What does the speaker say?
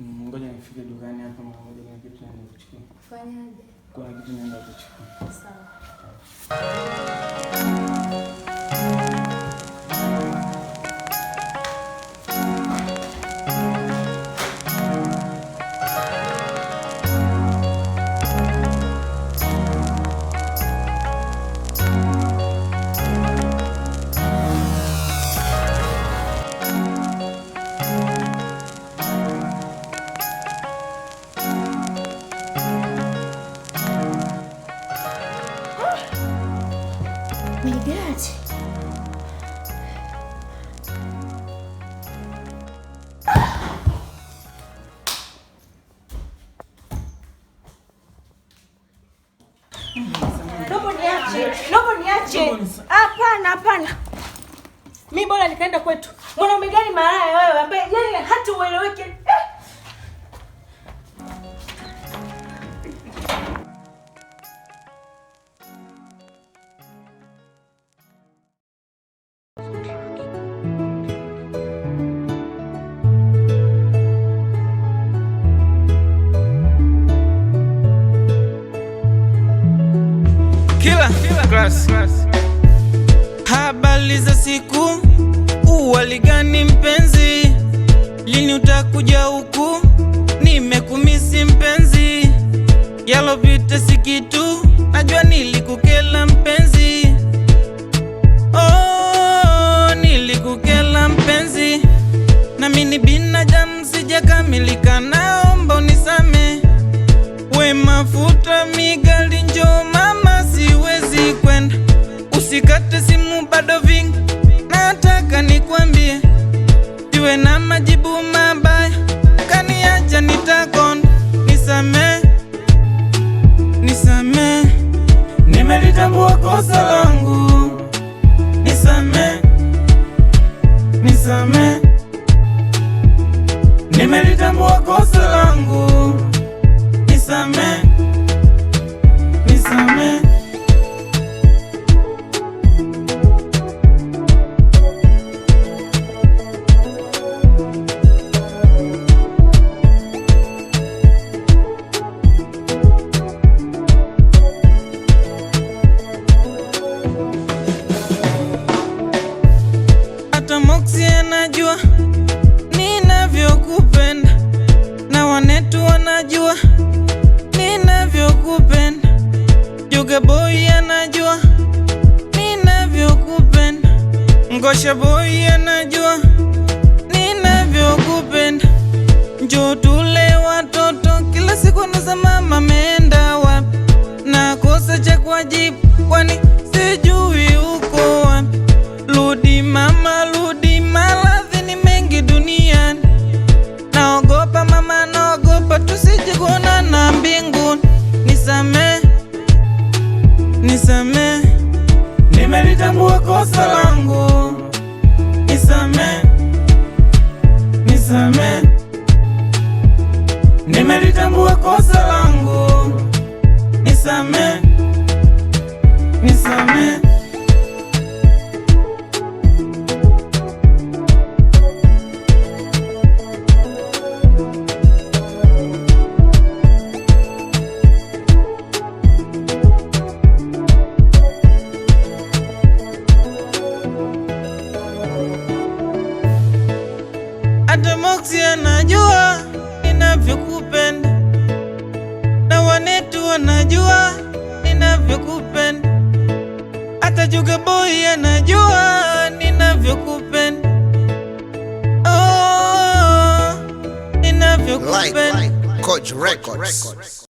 Ngoja nifike dukani hapa mara moja, na kitu naenda kuchukua. Fanyaje? Kuna kitu naenda kuchukua. Sawa. Migaji. Naomba niache. Hapana. Mimi bora nikaenda kwetu. Mwanaume gani malaya wewe ambaye yeye hata ueleweke. Kila class. Habari za siku, uwali gani mpenzi? Lini utakuja huku? Nimekumisi mpenzi. Yalopita si kitu, najua nilikukela mpenzi. Oh, nilikukela mpenzi. Na mimi binadamu sijakamilika, naomba unisamehe. We mafuta migali njoo mama, siwezi kwenda. Usikate simu bado vingi, nataka nikwambie. Siwe na majibu mabaya, kaniacha nitakonda. Nisamehe, nimelitambua kosa langu. Nisamehe, nimelitambua kosa langu. Nisamehe. Hata Moxie anajua ninavyokupenda, na wanetu wanajua ninavyokupenda. Juga boy anajua ninavyokupenda. Ngosha boy anajua ninavyokupenda. Njoo tule watoto, kila siku naza mama ameenda wapi? Nakosa cha kujibu, kwani sijui uko wapi? Rudi mama, rudi, maradhi ni mengi duniani. Naogopa mama, naogopa tusije kuonana mbinguni. Nisamehe, nimelitambua kosa langu. Nisamehe, nimelitambua kosa langu. Nisamehe. Hata Moxie anajua ninavyokupenda, na wanetu wanajua ninavyokupenda. Hata Juga boy anajua ninavyokupenda. Oh, ninavyokupenda. Coach Records.